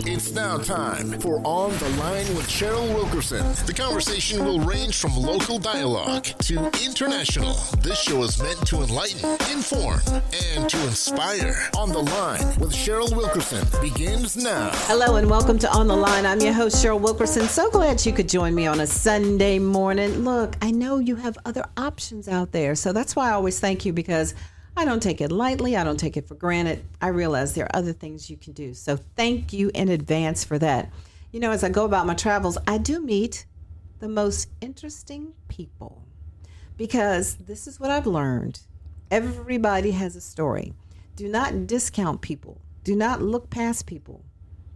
It's now time for On the Line with Cheryl Wilkerson. The conversation will range from local dialogue to international. This show is meant to enlighten, inform, and to inspire. On the Line with Cheryl Wilkerson begins now. Hello and welcome to On the Line. I'm your host, Cheryl Wilkerson. So glad you could join me on a Sunday morning. Look, I know you have other options out there, so that's why I always thank you, because I don't take it lightly. I don't take it for granted. I realize there are other things you can do. So thank you in advance for that. You know, as I go about my travels, I do meet the most interesting people, because this is what I've learned. Everybody has a story. Do not discount people. Do not look past people.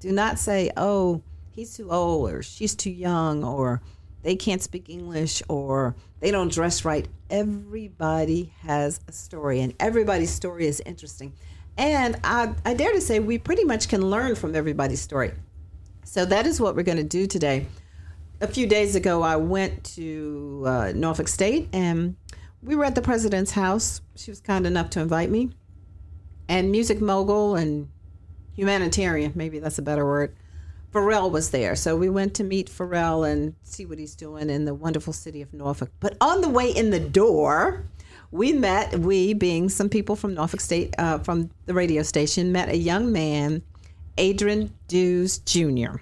Do not say, oh, he's too old, or she's too young, or they can't speak English, or they don't dress right. Everybody has a story, and everybody's story is interesting. And I dare to say we pretty much can learn from everybody's story. So that is what we're going to do today. A few days ago, I went to Norfolk State, and we were at the president's house. She was kind enough to invite me. And music mogul and humanitarian, maybe that's a better word, Pharrell was there. So we went to meet Pharrell and see what he's doing in the wonderful city of Norfolk. But on the way in the door, we being some people from Norfolk State, from the radio station, met a young man, Adrian Dews Jr.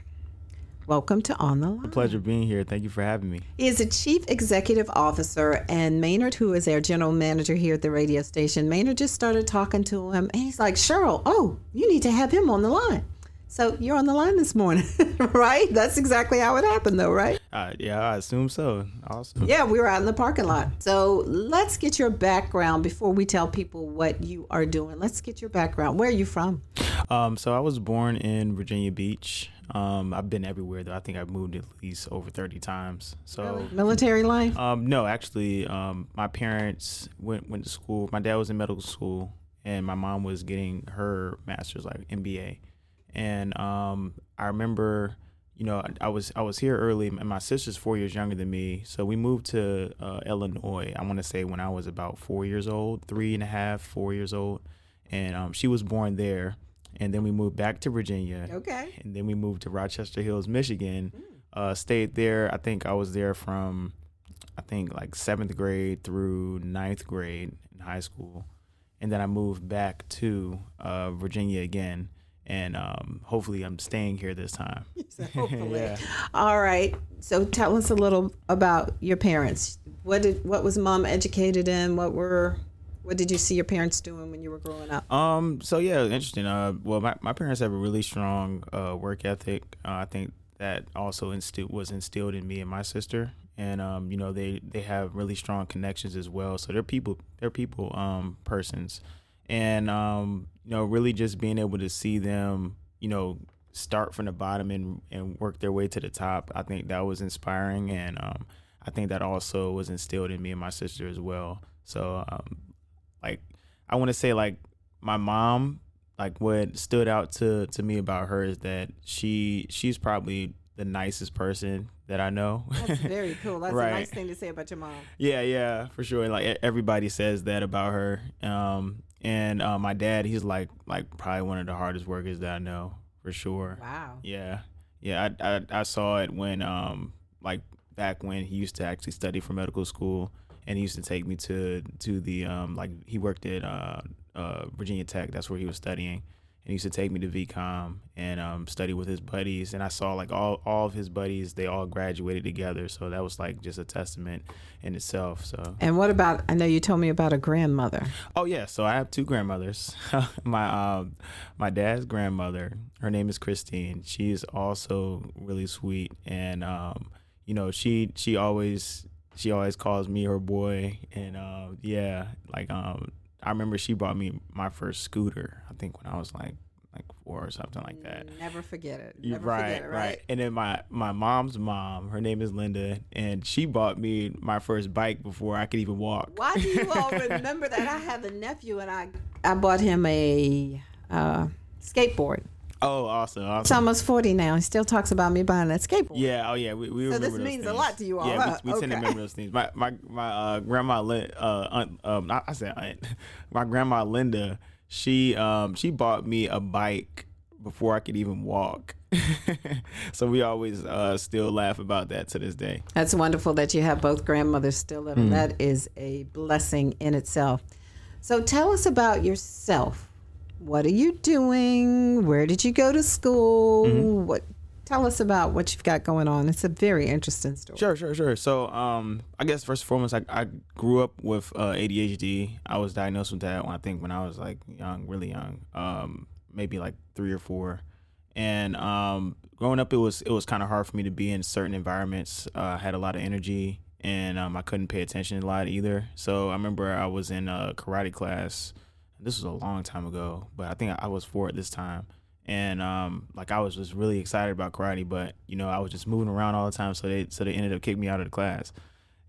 Welcome to On the Line. A pleasure being here. Thank you for having me. He is a chief executive officer, and Maynard, who is our general manager here at the radio station, Maynard just started talking to him, and he's like, Cheryl, oh, you need to have him on the line. So you're on the line this morning, right? That's exactly how it happened, though, right? Yeah, I assume so. Awesome. Yeah, we were out in the parking lot. So let's get your background before we tell people what you are doing. Let's get your background. Where are you from? So I was born in Virginia Beach. I've been everywhere, though. I think I've moved at least over 30 times. So really? Military life? No, actually, my parents went to school. My dad was in medical school, and my mom was getting her master's, like MBA. And I remember, you know, I was here early, and my sister's 4 years younger than me. So we moved to Illinois, I want to say when I was about 4 years old, 3.5, 4 years old. And she was born there. And then we moved back to Virginia. Okay. And then we moved to Rochester Hills, Michigan. Stayed there. I think I was there from, like 7th grade through 9th grade in high school. And then I moved back to Virginia again. And hopefully I'm staying here this time. Hopefully. Yeah. All right. So tell us a little about your parents. What was mom educated in? What did you see your parents doing when you were growing up? So yeah, interesting. Well, my parents have a really strong work ethic. I think that also was instilled in me and my sister. And you know, they have really strong connections as well. So they're people persons. And, you know, really just being able to see them, you know, start from the bottom and work their way to the top, I think that was inspiring. And I think that also was instilled in me and my sister as well. So, like, I want to say, like, my mom, like, what stood out to me about her is that she's probably the nicest person that I know. That's very cool. That's right. A nice thing to say about your mom. Yeah, for sure. Like, everybody says that about her. And my dad, he's like probably one of the hardest workers that I know, for sure. Wow. Yeah. I saw it when like back when he used to actually study for medical school, and he used to take me to the like he worked at Virginia Tech. That's where he was studying. And he used to take me to VCOM and study with his buddies. And I saw like all of his buddies, they all graduated together. So that was like just a testament in itself. So. And what about, I know you told me about a grandmother. Oh, yeah. So I have two grandmothers. My dad's grandmother, her name is Christine. She is also really sweet. And, you know, she always calls me her boy. And, I remember she bought me my first scooter, I think when I was like 4 or something like that. Never forget it. Right. And then my mom's mom, her name is Linda, and she bought me my first bike before I could even walk. Why do you all remember that? I have a nephew, and I bought him a skateboard. Oh, awesome. He's almost 40 now. He still talks about me buying that skateboard. Yeah, oh yeah, we remember those things. So this means a lot to you all, Yeah, huh? we tend to remember those things. My grandma, I said aunt. My grandma Linda, she bought me a bike before I could even walk. So we always still laugh about that to this day. That's wonderful that you have both grandmothers still living. That is a blessing in itself. So tell us about yourself. What are you doing? Where did you go to school? Tell us about what you've got going on. It's a very interesting story. Sure. So I guess first and foremost, I grew up with ADHD. I was diagnosed with that when I was like really young, maybe like 3 or 4. And growing up, it was kind of hard for me to be in certain environments. I had a lot of energy, and I couldn't pay attention a lot either. So I remember I was in a karate class. This was a long time ago, but I think I was 4 at this time. And I was just really excited about karate, but I was just moving around all the time, so they ended up kicking me out of the class.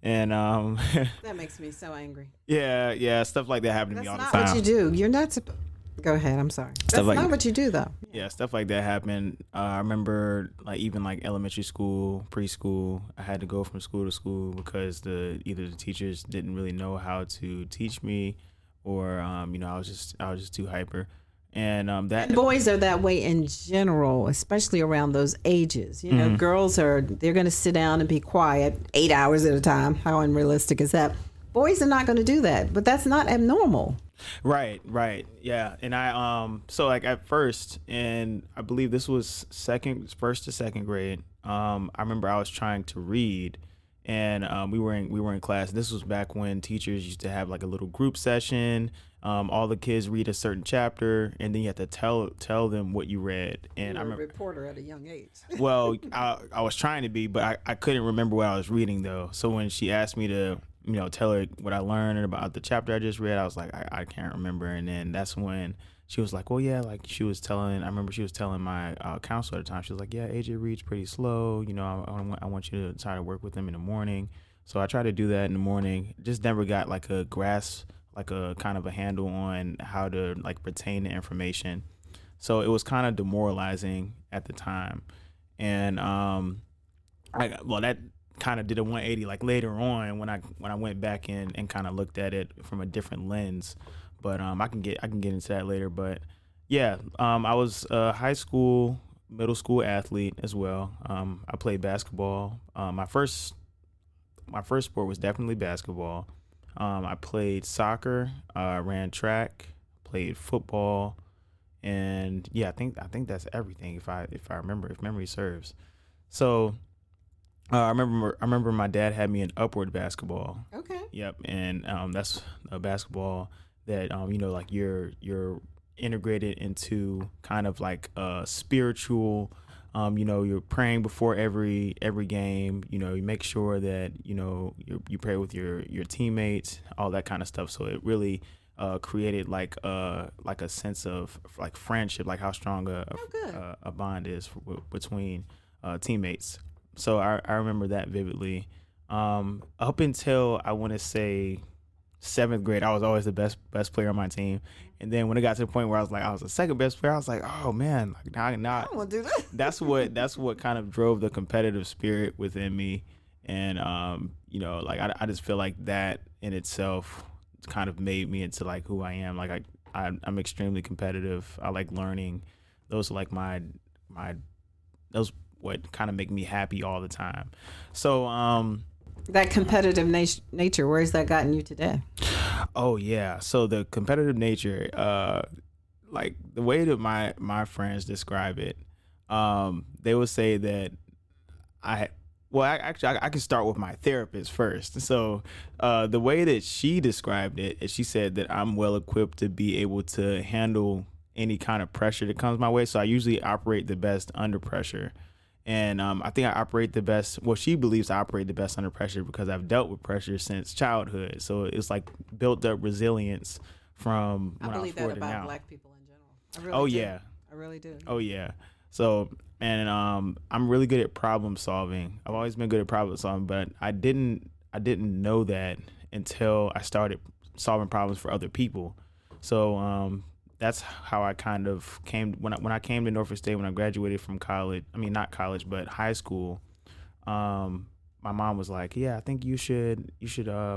And that makes me so angry. Yeah, stuff like that happened to me all the time. That's not what you do. You're not supposed. Go ahead. I'm sorry. That's not what you do, though. Yeah, stuff like that happened. I remember even elementary school, preschool, I had to go from school to school because either the teachers didn't really know how to teach me, or I was just too hyper. And boys are that way in general, especially around those ages. Girls they're going to sit down and be quiet 8 hours at a time. How unrealistic is that? Boys are not going to do that, but that's not abnormal. Right. Yeah. And I, so at first, and I believe this was first to second grade. I remember I was trying to read, and we were in class. This was back when teachers used to have a little group session. All the kids read a certain chapter, and then you have to tell them what you read. And I'm a reporter at a young age. Well, I was trying to be, but I couldn't remember what I was reading though. So when she asked me to tell her what I learned about the chapter I just read, I was like, I can't remember. And then that's when she was like, well, yeah, I remember she was telling my counselor at the time, she was like, yeah, AJ reads pretty slow. I want you to try to work with him in the morning. So I tried to do that in the morning. Just never got a grasp, a kind of a handle on how to retain the information. So it was kind of demoralizing at the time. And that kind of did a 180 later on when I went back in and kind of looked at it from a different lens. But I can get into that later. But yeah, I was a high school, middle school athlete as well. I played basketball. My first sport was definitely basketball. I played soccer, ran track, played football, and yeah, I think that's everything if I remember, if memory serves. So I remember my dad had me in upward basketball. Okay. Yep, and that's a basketball that you're integrated into kind of a spiritual. You're praying before every game. You make sure that you pray with your teammates, all that kind of stuff. So it really created a sense of friendship, how strong a bond is between teammates. So I remember that vividly. Up until I want to say 7th grade, I was always the best player on my team. And then when it got to the point where I was the second best player, I was like, oh man, now I won't do that. that's what kind of drove the competitive spirit within me. And I just feel like that in itself kind of made me into who I am. I'm extremely competitive. I like learning. Those are those what kind of make me happy all the time. So that competitive nature, where's that gotten you today? Oh yeah. So the competitive nature, the way that my friends describe it, they would say that I can start with my therapist first. So the way that she described it is she said that I'm well equipped to be able to handle any kind of pressure that comes my way. So I usually operate the best under pressure. And I think I operate the best. Well, she believes I operate the best under pressure because I've dealt with pressure since childhood. So it's built up resilience from when I was 4 to now. I believe that about Black people in general. I really do. Yeah. I really do. Oh yeah. So and I'm really good at problem solving. I've always been good at problem solving, but I didn't know that until I started solving problems for other people. So that's how I kind of came when I came to Norfolk State when I graduated from college. I mean, not college, but high school. My mom was like, "Yeah, I think you should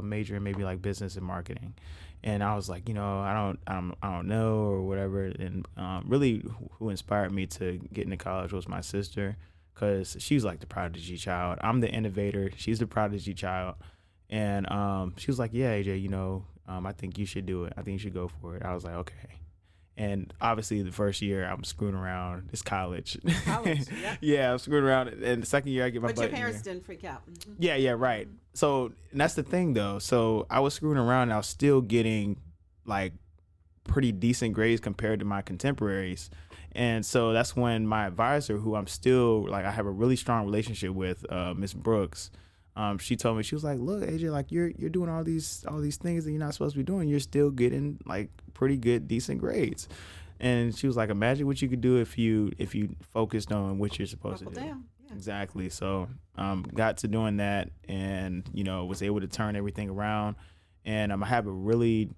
major in maybe business and marketing." And I was like, I don't know or whatever. And really, who inspired me to get into college was my sister, because she's like the prodigy child. I'm the innovator. She's the prodigy child. And she was like, yeah, AJ, I think you should do it. I think you should go for it. I was like, okay. And obviously, the first year I'm screwing around. It's college. College, yeah. Yeah, I'm screwing around. And the second year I get my butt But your in parents there. didn't freak out. Mm-hmm. Yeah, right. So and that's the thing, though. So I was screwing around, and I was still getting like pretty decent grades compared to my contemporaries. And so that's when my advisor, who I'm still like, I have a really strong relationship with, Miss Brooks. She told me, she was like, look, AJ, like you're doing all these things that you're not supposed to be doing. You're still getting like pretty good, decent grades. And she was like, imagine what you could do if you focused on what you're supposed Buckle to do. down. Yeah. Exactly. So got to doing that, and was able to turn everything around. And I have a really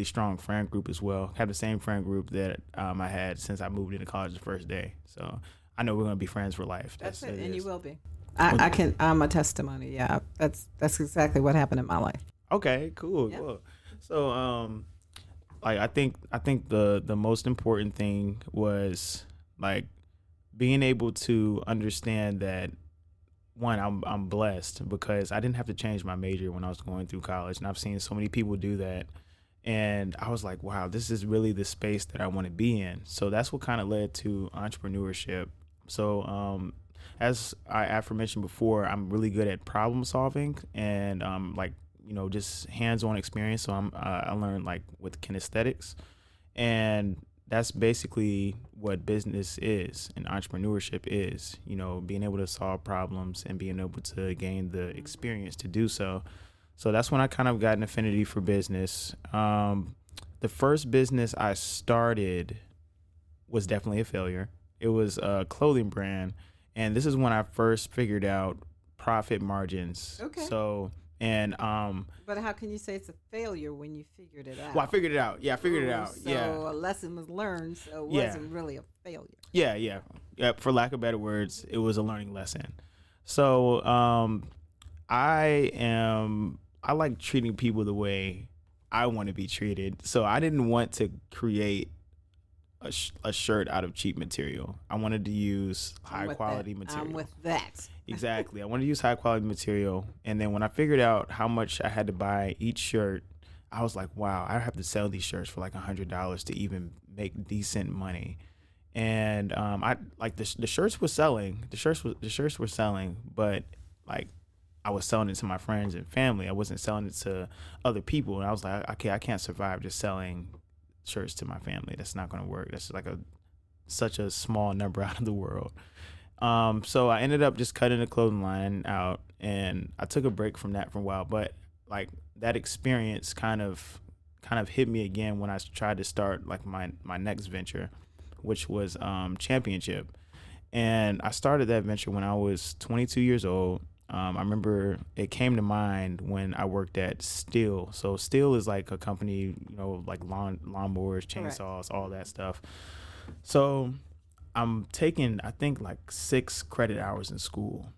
strong friend group as well. I have the same friend group that I had since I moved into college the first day. So I know we're going to be friends for life. That's it, and you will be. I'm a testimony. Yeah, that's exactly what happened in my life. Okay, cool. Yeah. Cool. So like I think the most important thing was like being able to understand that, one, I'm blessed because I didn't have to change my major when I was going through college, and I've seen so many people do that. And I was like, wow, this is really the space that I want to be in. So that's what kind of led to entrepreneurship. So as I aforementioned before, I'm really good at problem solving and just hands-on experience. So I learned like with kinesthetics, and that's basically what business is and entrepreneurship is, being able to solve problems and being able to gain the experience to do so. So that's when I kind of got an affinity for business. The first business I started was definitely a failure. It was a clothing brand. And this is when I first figured out profit margins. Okay. So, and But how can you say it's a failure when you figured it out? well, I figured it out. Yeah, I figured it out. So Yeah. a lesson was learned, so it Yeah. wasn't really a failure. Yeah. For lack of better words, it was a learning lesson. So, I like treating people the way I want to be treated. So I didn't want to create a shirt out of cheap material. I wanted to use high quality material. I'm with that. Exactly. I wanted to use high quality material. And then when I figured out how much I had to buy each shirt, I was like, wow, I have to sell these shirts for like $100 to even make decent money. And I like the shirts were selling. The shirts were selling, but like I was selling it to my friends and family. I wasn't selling it to other people. And I was like, okay, I can't survive just selling shirts to my family. That's not going to work. That's like such a small number out of the world. So I ended up just cutting the clothing line out, and I took a break from that for a while. But like that experience kind of hit me again when I tried to start like my next venture, which was Championship. And I started that venture when I was 22 years old. I remember it came to mind when I worked at Stihl. So Stihl is like a company, like lawnmowers, chainsaws, all that stuff. So I'm taking, I think, like 6 credit hours in school,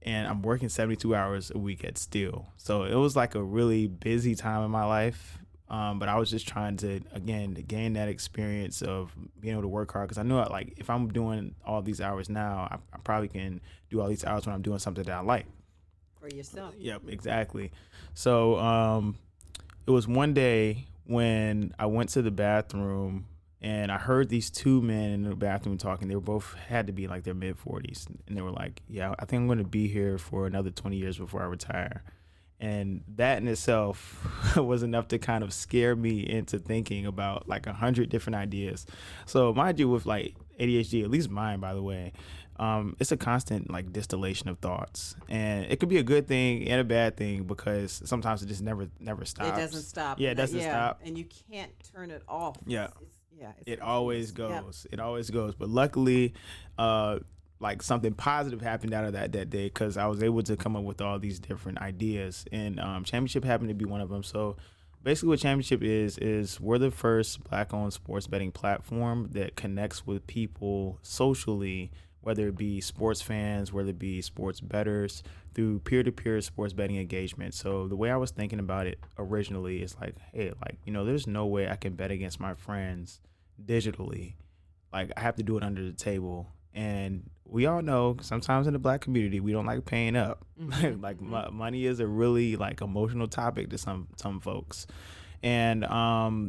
and I'm working 72 hours a week at Stihl. So it was like a really busy time in my life. But I was just trying to gain that experience of being able to work hard, because I know like if I'm doing all these hours now, I probably can do all these hours when I'm doing something that I like. For yourself. Yep, exactly. So it was one day when I went to the bathroom and I heard these 2 men in the bathroom talking. They were both had to be like their mid-40s, and they were like, "Yeah, I think I'm going to be here for another 20 years before I retire." And that in itself was enough to kind of scare me into thinking about like 100 different ideas. So mind you, with like ADHD, at least mine, by the way, it's a constant like distillation of thoughts, and it could be a good thing and a bad thing, because sometimes it just never stops. It doesn't stop. Yeah, it doesn't stop. And you can't turn it off. Yeah. It's It always goes. Yep. It always goes. But luckily, like something positive happened out of that day, because I was able to come up with all these different ideas, and Championship happened to be one of them. So basically what Championship is we're the first Black-owned sports betting platform that connects with people socially whether it be sports fans, whether it be sports bettors, through peer-to-peer sports betting engagement. So the way I was thinking about it originally is like, hey, like, there's no way I can bet against my friends digitally. Like, I have to do it under the table. And we all know sometimes in the Black community, we don't like paying up. Like money is a really like emotional topic to some folks. And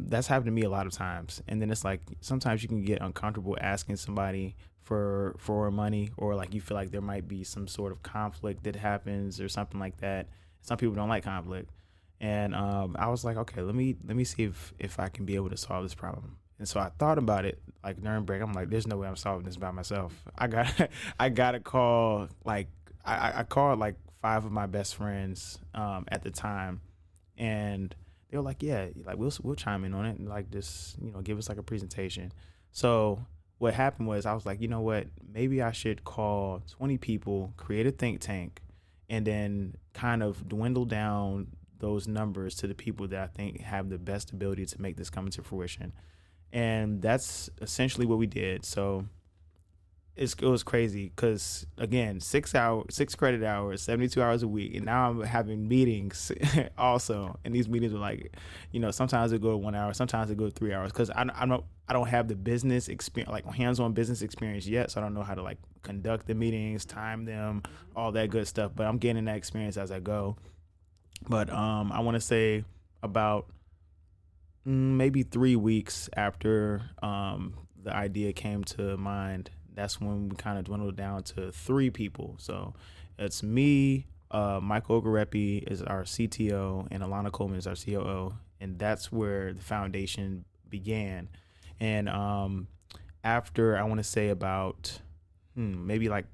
that's happened to me a lot of times. And then it's like sometimes you can get uncomfortable asking somebody for money, or like you feel like there might be some sort of conflict that happens or something like that. Some people don't like conflict. And I was like, okay, let me see if I can be able to solve this problem. And so I thought about it like during break. I'm like, there's no way I'm solving this by myself. I got to call, like, I called like 5 of my best friends at the time, and they were like, yeah, like we'll chime in on it and like just, give us like a presentation. So what happened was I was like, you know what, maybe I should call 20 people, create a think tank, and then kind of dwindle down those numbers to the people that I think have the best ability to make this come into fruition. And that's essentially what we did. So it was crazy because, again, 6 credit hours, 72 hours a week. And now I'm having meetings also. And these meetings are like, sometimes they go 1 hour, sometimes they go 3 hours, because I don't have the business experience, like hands-on business experience yet. So I don't know how to like conduct the meetings, time them, all that good stuff. But I'm getting that experience as I go. But I want to say about maybe 3 weeks after the idea came to mind, that's when we kind of dwindled down to 3 people. So it's me, Michael Ogarepi is our CTO, and Alana Coleman is our COO. And that's where the foundation began. And after, I want to say about maybe like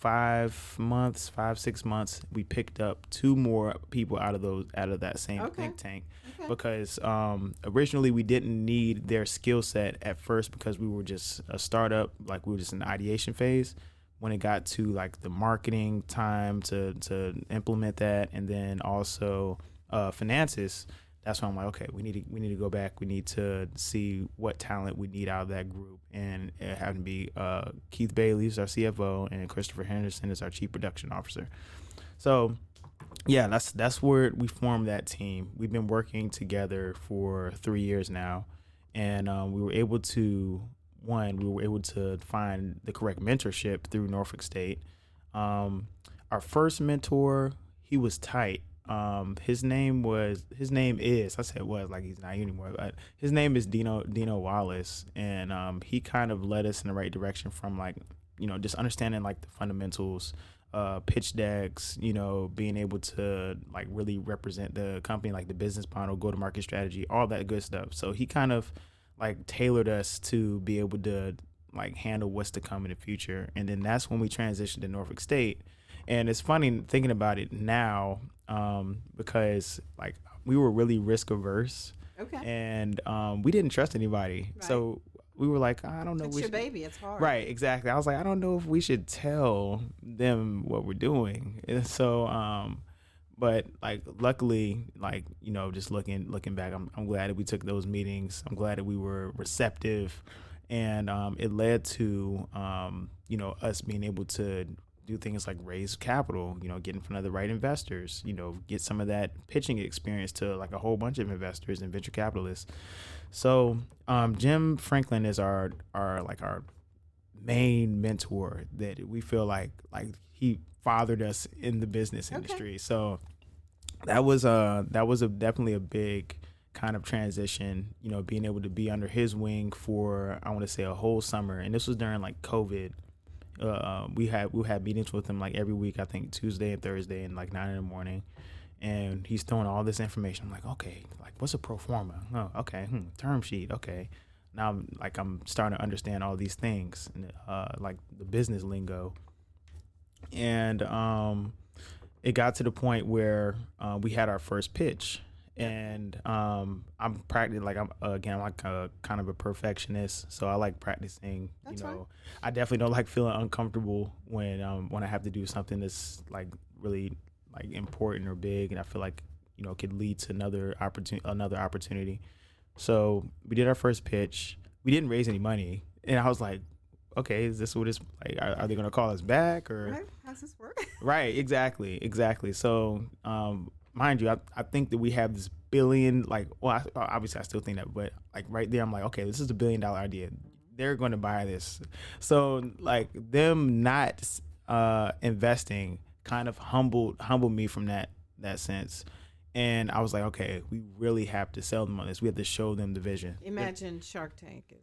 6 months, we picked up 2 more people out of that same think tank. Okay. Because originally we didn't need their skill set at first, because we were just a startup, like we were just in the ideation phase. When it got to like the marketing time to implement that, and then also finances, that's when I'm like, okay, we need to go back. We need to see what talent we need out of that group. And it happened to be Keith Bailey is our CFO, and Christopher Henderson is our Chief Production Officer. So yeah, that's where we formed that team. We've been working together for 3 years now, and we were able to find the correct mentorship through Norfolk State. Our first mentor, he was tight. His name is, I said was, like he's not anymore, but his name is Dino Wallace. And he kind of led us in the right direction from like, just understanding like the fundamentals, pitch decks, being able to like really represent the company, like the business model, go-to-market strategy, all that good stuff. So he kind of like tailored us to be able to like handle what's to come in the future. And then that's when we transitioned to Norfolk State. And it's funny thinking about it now, because like we were really risk averse. Okay. And we didn't trust anybody. Right. So we were like, I don't know. It's your baby. It's hard. Right. Exactly. I was like, I don't know if we should tell them what we're doing. And so, but like, luckily, like, just looking back, I'm glad that we took those meetings. I'm glad that we were receptive, and it led to, us being able to do things like raise capital, get in front of the right investors, get some of that pitching experience to like a whole bunch of investors and venture capitalists. So Jim Franklin is our main mentor, that we feel like he fathered us in the business industry. Okay. So that was definitely a big kind of transition, being able to be under his wing for, I want to say, a whole summer. And this was during like COVID. We had meetings with him like every week, I think Tuesday and Thursday, and like 9 a.m, and he's throwing all this information. I'm like, okay, like what's a pro forma? Oh, okay, term sheet. Okay, now I'm starting to understand all these things, like the business lingo. And it got to the point where we had our first pitch. And I'm practicing, like I'm like a kind of a perfectionist, so I like practicing. That's fine. I definitely don't like feeling uncomfortable when I have to do something that's like really like important or big, and I feel like could lead to another opportunity. So we did our first pitch. We didn't raise any money, and I was like, okay, is this what it's like? Are they going to call us back or? Right? How's this work? Right, exactly. So, mind you, I think that we have this billion, like, well, obviously I still think that, but like right there, I'm like, okay, this is $1 billion idea. They're going to buy this. So like them not investing kind of humbled me from that sense. And I was like, okay, we really have to sell them on this. We have to show them the vision. Imagine Shark Tank is.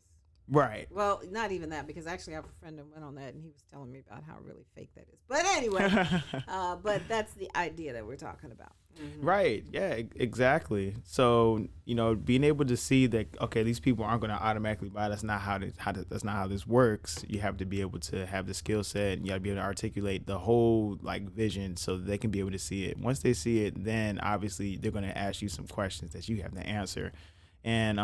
Right. Well, not even that, because actually I have a friend that went on that and he was telling me about how really fake that is. But anyway, but that's the idea that we're talking about. Mm-hmm. Right. Yeah, exactly. So, being able to see that, okay, these people aren't going to automatically buy. That's not that's not how this works. You have to be able to have the skill set, and you got to be able to articulate the whole like vision so that they can be able to see it. Once they see it, then obviously they're going to ask you some questions that you have to answer. And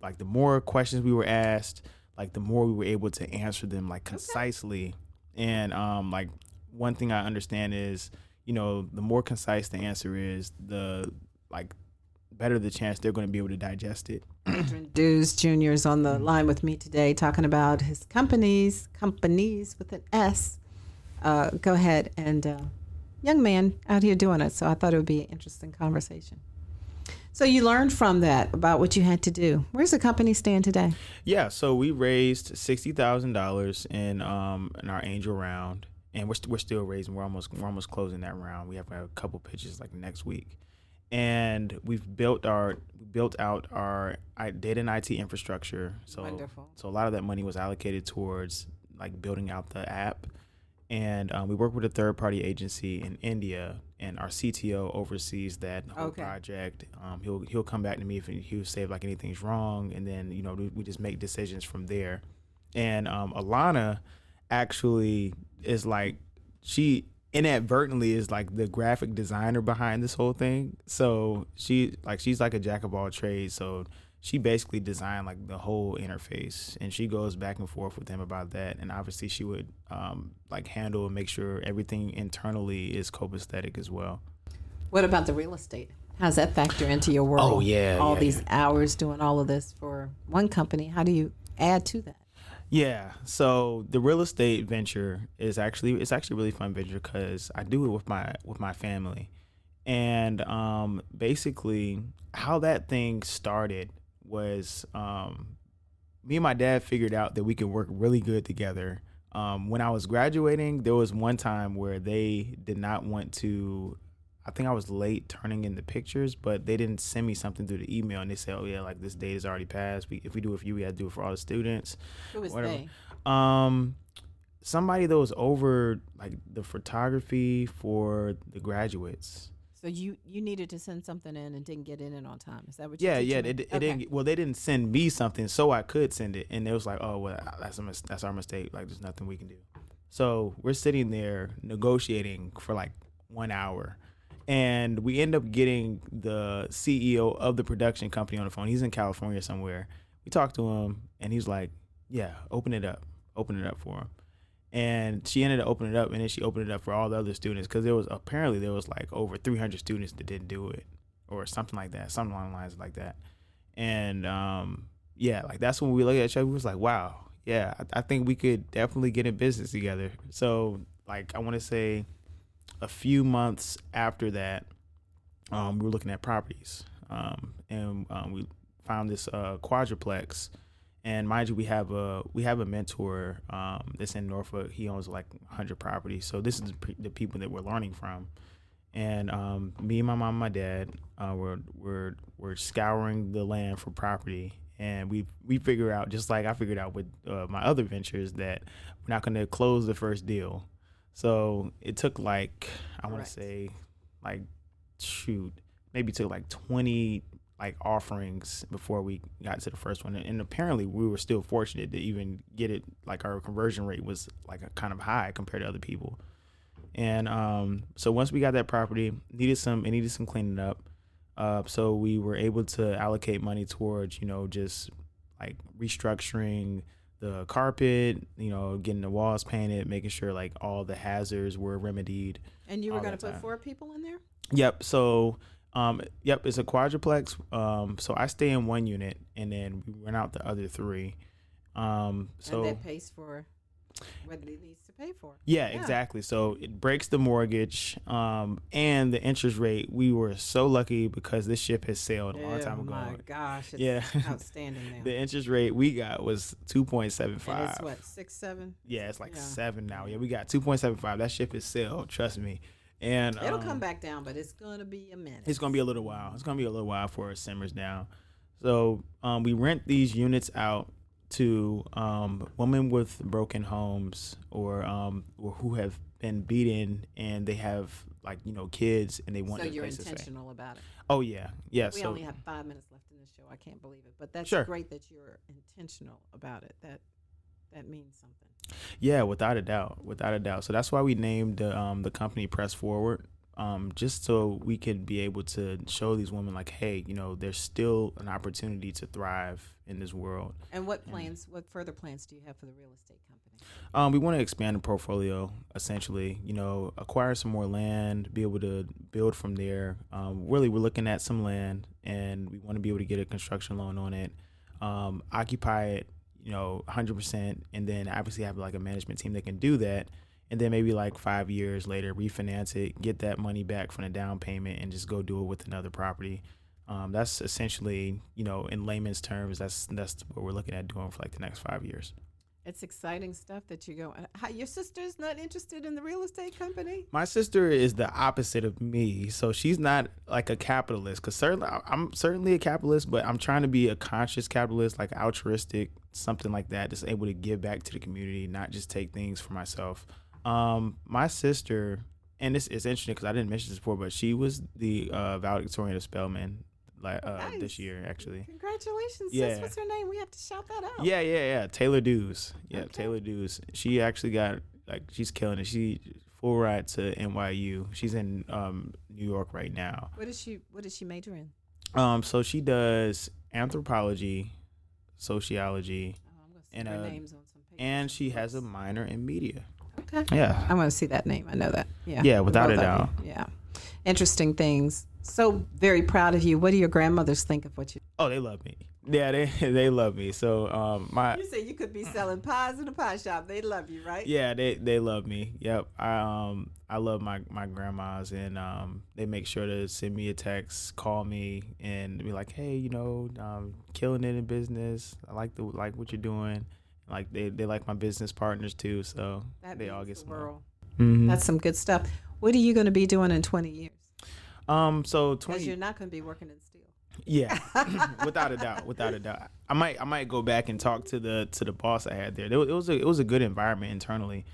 like the more questions we were asked, like the more we were able to answer them like concisely. And like one thing I understand is, the more concise the answer is, the like better the chance they're going to be able to digest it. Adrian Dews Jr. is on the line with me today talking about his companies with an S. Go ahead, and young man out here doing it. So I thought it would be an interesting conversation. So you learned from that about what you had to do. Where's the company stand today? Yeah, so we raised $60,000 in our angel round, and we're still raising. We're almost closing that round. We have a couple pitches like next week, and we've built out our data and IT infrastructure. So Wonderful. So a lot of that money was allocated towards like building out the app. And we work with a third-party agency in India, and our CTO oversees that whole project. He'll come back to me if he'll say if like anything's wrong, and then we just make decisions from there. And Alana actually is like, she inadvertently is like the graphic designer behind this whole thing. So she's like a jack of all trades. So she basically designed like the whole interface, and she goes back and forth with him about that. And obviously she would like handle and make sure everything internally is copacetic as well. What about the real estate? How's that factor into your world? Oh yeah. All these hours doing all of this for one company. How do you add to that? Yeah. So the real estate venture is actually really fun venture because I do it with my family. And basically how that thing started was me and my dad figured out that we could work really good together. When I was graduating, there was one time where they did not want to, I think I was late turning in the pictures, but they didn't send me something through the email, and they said, oh yeah, like this date is already passed. If we do it for you, we got to do it for all the students. Who was whatever. they? Somebody that was over like the photography for the graduates. So you needed to send something in and didn't get it in on time. Is that what you Yeah, did? yeah. It didn't. Well, they didn't send me something so I could send it, and it was like, oh well, that's our mistake. Like there's nothing we can do. So we're sitting there negotiating for like 1 hour, and we end up getting the CEO of the production company on the phone. He's in California somewhere. We talked to him, and he's like, yeah, open it up for him. And she ended up opening it up, and then she opened it up for all the other students because there was like over 300 students that didn't do it or something like that, something along the lines like that. And yeah, like that's when we looked at each other. We was like, wow, yeah, I think we could definitely get in business together. So like I want to say a few months after that, we were looking at properties, and we found this quadruplex. And mind you, we have a mentor that's in Norfolk. He owns like 100 properties. So this is the people that we're learning from. And me, my mom, and my dad, we're scouring the land for property. And we figure out, just like I figured out with my other ventures, that we're not going to close the first deal. So it took like, I want to say like, maybe took like 20 like offerings before we got to the first one. And apparently we were still fortunate to even get it. Like our conversion rate was like a kind of high compared to other people. And so once we got that property, it needed some cleaning up. So we were able to allocate money towards, just like restructuring the carpet, getting the walls painted, making sure like all the hazards were remedied. And you were going to put 4 people in there? Yep. So it's a quadruplex. So I stay in one unit, and then we rent out the other 3. And that pays for what it needs to pay for. Yeah, exactly. So it breaks the mortgage, and the interest rate. We were so lucky because this ship has sailed a long time ago. Oh my gosh, it's outstanding now. The interest rate we got was 2.75. And it's what, 6, 7? Yeah, it's like 7 now. Yeah, we got 2.75. That ship has sailed. Trust me. And it'll come back down, but it's gonna be a minute. It's gonna be a little while. It's gonna be a little while before it simmers down. So we rent these units out to women with broken homes or who have been beaten and they have kids and they want. So their you're place to stay. intentional about it. Oh yeah. We only have 5 minutes left in this show. I can't believe it, but that's great that you're intentional about it. That means something. Yeah, without a doubt. So that's why we named the company Press Forward. Just so we can be able to show these women hey, there's still an opportunity to thrive in this world. And what further plans do you have for the real estate company? We want to expand the portfolio, essentially, acquire some more land, be able to build from there. Really, we're looking at some land and we want to be able to get a construction loan on it, occupy it, 100%. And then obviously have a management team that can do that. And then maybe 5 years later, refinance it, get that money back from the down payment, and just go do it with another property. That's essentially, in layman's terms, that's what we're looking at doing for the next 5 years. It's exciting stuff that you go. Your sister's not interested in the real estate company? My sister is the opposite of me, so she's not a capitalist. Because I'm certainly a capitalist, but I'm trying to be a conscious capitalist, altruistic, something like that, just able to give back to the community, not just take things for myself. My sister, and this is interesting because I didn't mention this before, but she was the valedictorian of Spelman nice. This year, actually. Congratulations, Yeah. sis. What's her name? We have to shout that out. Yeah. Taylor Dews. Yeah, Okay. Taylor Dews. She actually got, she's killing it. She full ride to NYU. She's in New York right now. What does she major in? So she does anthropology, sociology, I'm going to see her names on some papers. and she has a minor in media. Okay. Yeah. I want to see that name. I know that. Yeah. Yeah, without Both a of doubt. you. Yeah. Interesting things. So very proud of you. What do your grandmothers think of what you do? Oh, they love me. Yeah, they love me. So You say you could be selling pies in a pie shop. They love you, right? yeah, they love me. Yep. I love my grandmas, and they make sure to send me a text, call me, and be like, hey, killing it in business. I like what you're doing. They like my business partners too, so That they means all get the some world. Mm-hmm. That's some good stuff. What are you going to be doing in 20 years? So Because 20. you're not going to be working in steel. Yeah, without a doubt. I might go back and talk to the boss I had there. It was a good environment internally,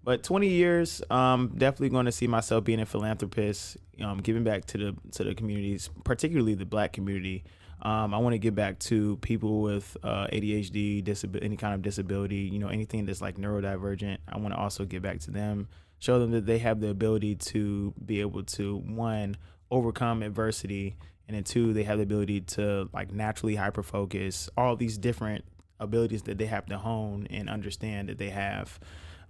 but 20 years, definitely going to see myself being a philanthropist, giving back to the communities, particularly the Black community. I want to give back to people with ADHD, any kind of disability, anything that's neurodivergent. I want to also give back to them, show them that they have the ability to be able to, one, overcome adversity, and then two, they have the ability to naturally hyper focus, all these different abilities that they have to hone and understand that they have.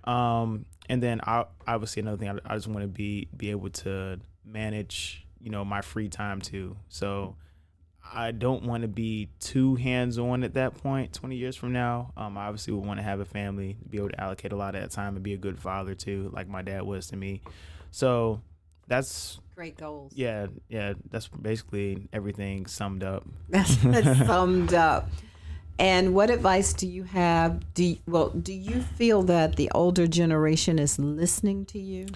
And then obviously another thing, I just want to be able to manage, my free time too. So I don't want to be too hands-on at that point 20 years from now. I obviously would want to have a family, be able to allocate a lot of that time and be a good father too, like my dad was to me. So that's Great goals. yeah, that's basically everything summed up. That's summed up. And what advice do you have? Do you feel that the older generation is listening to you?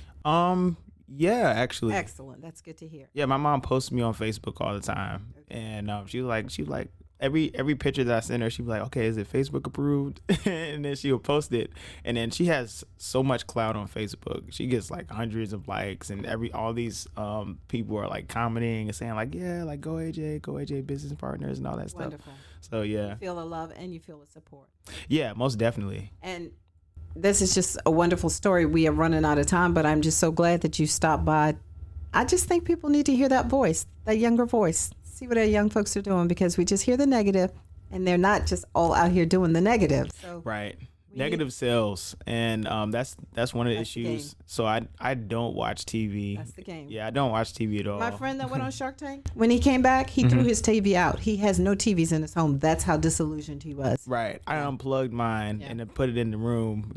Yeah, actually. Excellent. That's good to hear. Yeah, my mom posts me on Facebook all the time, and she was like every picture that I send her, she'd be like, okay, is it Facebook approved? And then she'll post it, and then she has so much clout on Facebook. She gets hundreds of likes, and all these people are commenting and saying yeah, go AJ business partners and all that stuff. Wonderful. So yeah, You feel the love and you feel the support. yeah, most definitely. And this is just a wonderful story. We are running out of time, but I'm just so glad that you stopped by. I just think people need to hear that voice, that younger voice. See what our young folks are doing, because we just hear the negative, and they're not just all out here doing the negative. So Right. Negative sales, and that's one of the That's the issues. game. So I don't watch TV. That's the game. Yeah, I don't watch TV at all. My friend that went on Shark Tank, when he came back, he threw his TV out. He has no TVs in his home. That's how disillusioned he was. Right. I unplugged mine Yeah. and then put it in the room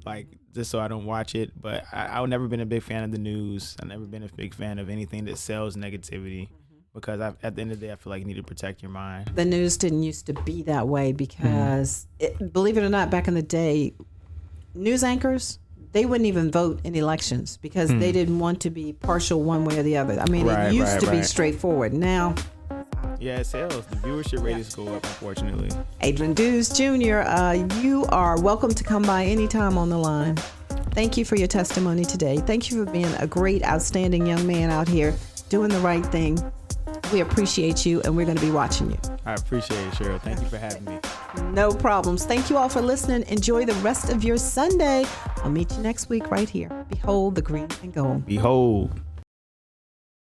just so I don't watch it. But I've never been a big fan of the news. I've never been a big fan of anything that sells negativity. Because at the end of the day, I feel like you need to protect your mind. The news didn't used to be that way because, believe it or not, back in the day, news anchors, they wouldn't even vote in elections because they didn't want to be partial one way or the other. I mean, it used to be straightforward. Now, yeah, it sells. The viewership ratings go up, unfortunately. Adrian Dews Jr., you are welcome to come by anytime on the line. Thank you for your testimony today. Thank you for being a great, outstanding young man out here doing the right thing. We appreciate you, and we're going to be watching you. I appreciate it, Cheryl. Thank you for having me. No problems. Thank you all for listening. Enjoy the rest of your Sunday. I'll meet you next week right here. Behold the green and gold. Behold.